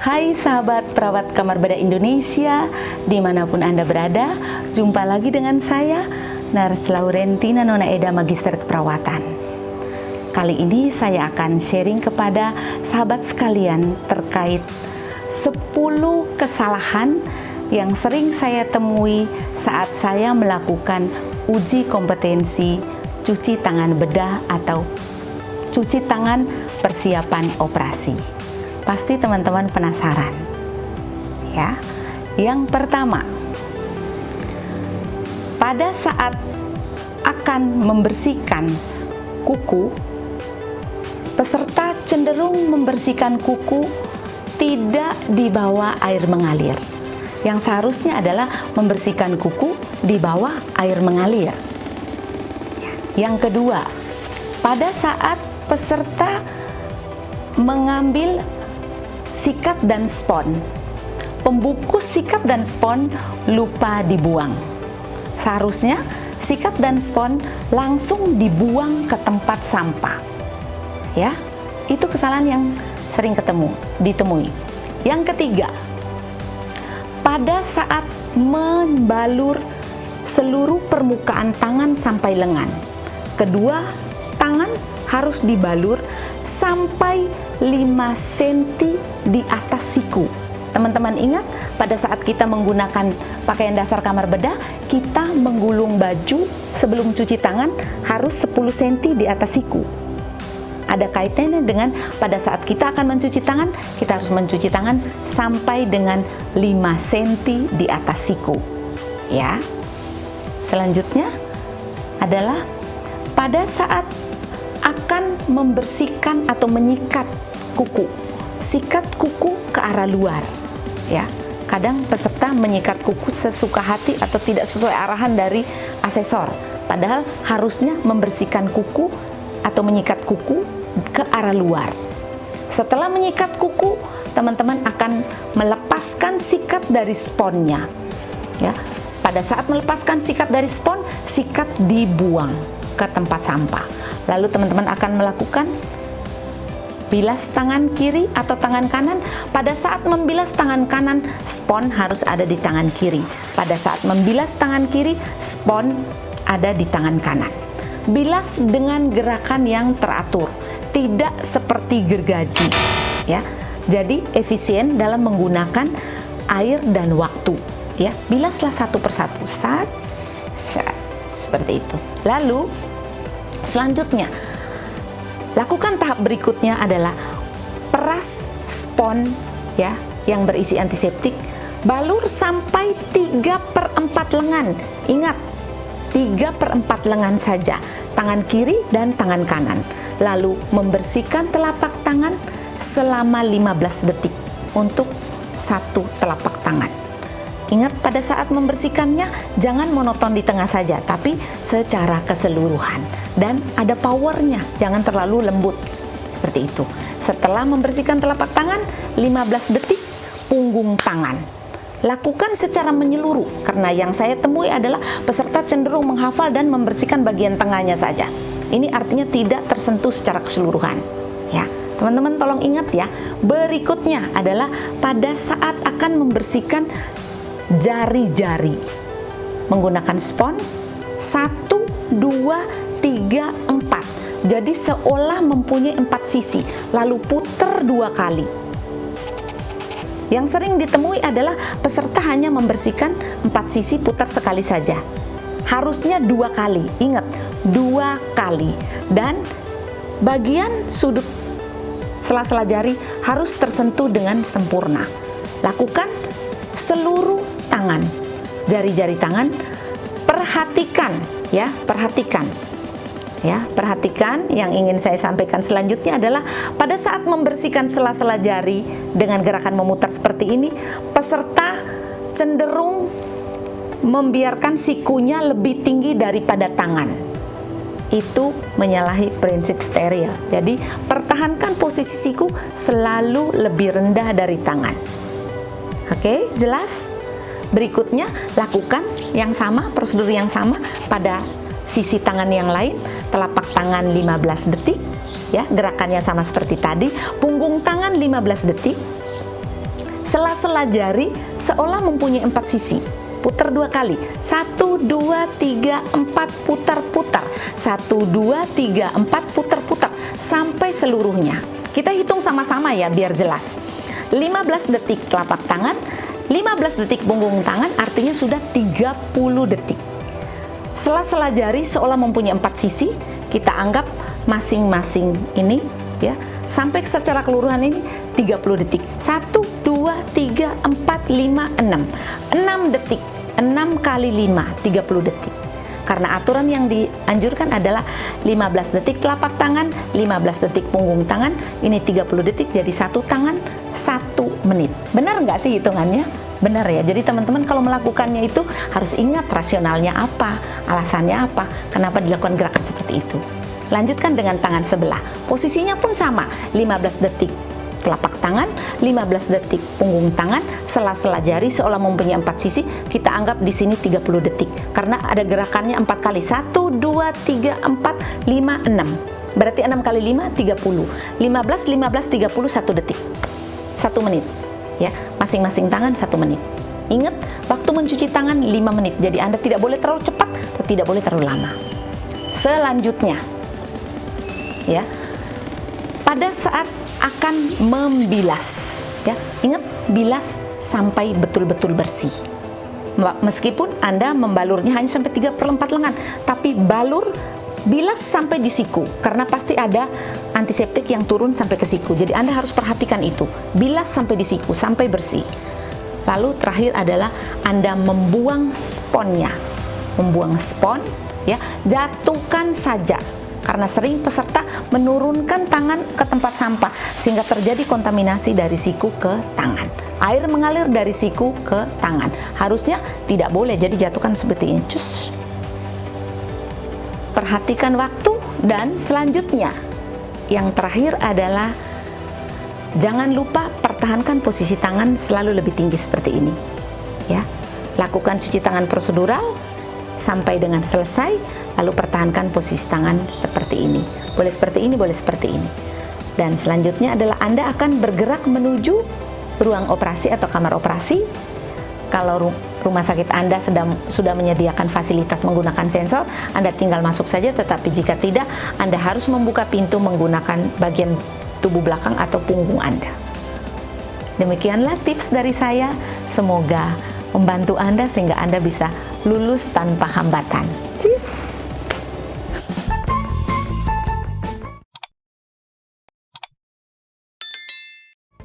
Hai sahabat perawat Kamar Bedah Indonesia, dimanapun Anda berada, jumpa lagi dengan saya, Nurse Laurentina Nona Eda, Magister Keperawatan. Kali ini saya akan sharing kepada sahabat sekalian terkait 10 kesalahan yang sering saya temui saat saya melakukan uji kompetensi cuci tangan bedah atau cuci tangan persiapan operasi. Pasti teman-teman penasaran, ya. Yang pertama, pada saat akan membersihkan kuku, peserta cenderung membersihkan kuku tidak di bawah air mengalir. Yang seharusnya adalah membersihkan kuku di bawah air mengalir. Yang kedua, pada saat peserta mengambil sikat dan spons, pembungkus sikat dan spons lupa dibuang. Seharusnya sikat dan spons langsung dibuang ke tempat sampah. Ya, itu kesalahan yang sering ditemui. Yang ketiga, pada saat membalur seluruh permukaan tangan sampai lengan, kedua tangan harus dibalur sampai 5 cm di atas siku. Teman-teman ingat, pada saat kita menggunakan pakaian dasar kamar bedah, kita menggulung baju sebelum cuci tangan harus 10 cm di atas siku. Ada kaitannya dengan pada saat kita akan mencuci tangan, kita harus mencuci tangan sampai dengan 5 cm di atas siku. Ya. Selanjutnya adalah pada saat akan membersihkan atau menyikat kuku, sikat kuku ke arah luar. Ya, kadang peserta menyikat kuku sesuka hati atau tidak sesuai arahan dari asesor. Padahal harusnya membersihkan kuku atau menyikat kuku ke arah luar. Setelah menyikat kuku, teman-teman akan melepaskan sikat dari sponnya. Ya, pada saat melepaskan sikat dari spons, sikat dibuang ke tempat sampah. Lalu teman-teman akan melakukan bilas tangan kiri atau tangan kanan. Pada saat membilas tangan kanan, spons harus ada di tangan kiri. Pada saat membilas tangan kiri, spons ada di tangan kanan. Bilas dengan gerakan yang teratur, tidak seperti gergaji, ya. Jadi efisien dalam menggunakan air dan waktu, ya. Bilaslah satu persatu, seperti itu. Lalu selanjutnya, lakukan tahap berikutnya adalah peras spons, ya, yang berisi antiseptik, balur sampai 3/4 lengan. Ingat, 3/4 lengan saja, tangan kiri dan tangan kanan. Lalu membersihkan telapak tangan selama 15 detik untuk satu telapak tangan. Ingat, pada saat membersihkannya jangan monoton di tengah saja, tapi secara keseluruhan dan ada powernya, jangan terlalu lembut seperti itu. Setelah membersihkan telapak tangan 15 detik, punggung tangan lakukan secara menyeluruh, karena yang saya temui adalah peserta cenderung menghafal dan membersihkan bagian tengahnya saja. Ini artinya tidak tersentuh secara keseluruhan, ya. Teman-teman tolong ingat ya. Berikutnya adalah pada saat akan membersihkan jari-jari menggunakan spons 1, 2, 3, 4. Jadi seolah mempunyai 4 sisi, lalu putar 2 kali. Yang sering ditemui adalah peserta hanya membersihkan 4 sisi, putar sekali saja. Harusnya 2 kali. Ingat, 2 kali. Dan bagian sudut sela-sela jari harus tersentuh dengan sempurna. Lakukan seluruh tangan, jari-jari tangan. Perhatikan, ya, perhatikan. Ya, perhatikan, yang ingin saya sampaikan selanjutnya adalah pada saat membersihkan sela-sela jari dengan gerakan memutar seperti ini, peserta cenderung membiarkan sikunya lebih tinggi daripada tangan. Itu menyalahi prinsip steril. Jadi, pertahankan posisi siku selalu lebih rendah dari tangan. Oke, jelas? Berikutnya, lakukan yang sama, prosedur yang sama pada sisi tangan yang lain. Telapak tangan 15 detik, ya, gerakannya sama seperti tadi. Punggung tangan 15 detik. Sela-sela jari seolah mempunyai 4 sisi. Putar 2 kali. 1, 2, 3, 4, putar-putar. 1, 2, 3, 4, putar-putar sampai seluruhnya. Kita hitung sama-sama ya biar jelas. 15 detik telapak tangan, 15 detik punggung tangan, artinya sudah 30 detik. Sela-sela jari seolah mempunyai 4 sisi, kita anggap masing-masing ini ya, sampai secara keseluruhan ini 30 detik. 1, 2, 3, 4, 5, 6. 6 detik. 6 kali 5, 30 detik. Karena aturan yang dianjurkan adalah 15 detik telapak tangan, 15 detik punggung tangan, ini 30 detik, jadi satu tangan 1 menit. Benar nggak sih hitungannya? Benar ya, jadi teman-teman kalau melakukannya itu harus ingat rasionalnya apa, alasannya apa, kenapa dilakukan gerakan seperti itu. Lanjutkan dengan tangan sebelah, posisinya pun sama, 15 detik telapak tangan, 15 detik punggung tangan, sela-sela jari seolah mempunyai 4 sisi, kita anggap di sini 30 detik karena ada gerakannya 4 kali. 1, 2, 3, 4, 5, 6. Berarti 6 kali 5, 30. 15, 15, 30, 1 detik. 1 menit. Ya, masing-masing tangan 1 menit. Ingat, waktu mencuci tangan 5 menit. Jadi Anda tidak boleh terlalu cepat, atau tidak boleh terlalu lama. Selanjutnya, ya, pada saat akan membilas, ya, ingat bilas sampai betul-betul bersih. Meskipun Anda membalurnya hanya sampai 3/4 lengan, tapi bilas sampai di siku, karena pasti ada antiseptik yang turun sampai ke siku. Jadi Anda harus perhatikan itu, bilas sampai di siku, sampai bersih. Lalu terakhir adalah Anda membuang sponnya, ya, jatuhkan saja. Karena sering peserta menurunkan tangan ke tempat sampah sehingga terjadi kontaminasi dari siku ke tangan. Air mengalir dari siku ke tangan. Harusnya tidak boleh, jadi jatuhkan seperti ini. Cus. Perhatikan waktu dan selanjutnya yang terakhir adalah jangan lupa pertahankan posisi tangan selalu lebih tinggi seperti ini. Ya. Lakukan cuci tangan prosedural sampai dengan selesai. Lalu pertahankan posisi tangan seperti ini. Boleh seperti ini, boleh seperti ini. Dan selanjutnya adalah Anda akan bergerak menuju ruang operasi atau kamar operasi. Kalau rumah sakit Anda sudah menyediakan fasilitas menggunakan sensor, Anda tinggal masuk saja. Tetapi jika tidak, Anda harus membuka pintu menggunakan bagian tubuh belakang atau punggung Anda. Demikianlah tips dari saya. Semoga membantu Anda sehingga Anda bisa lulus tanpa hambatan. Cheers!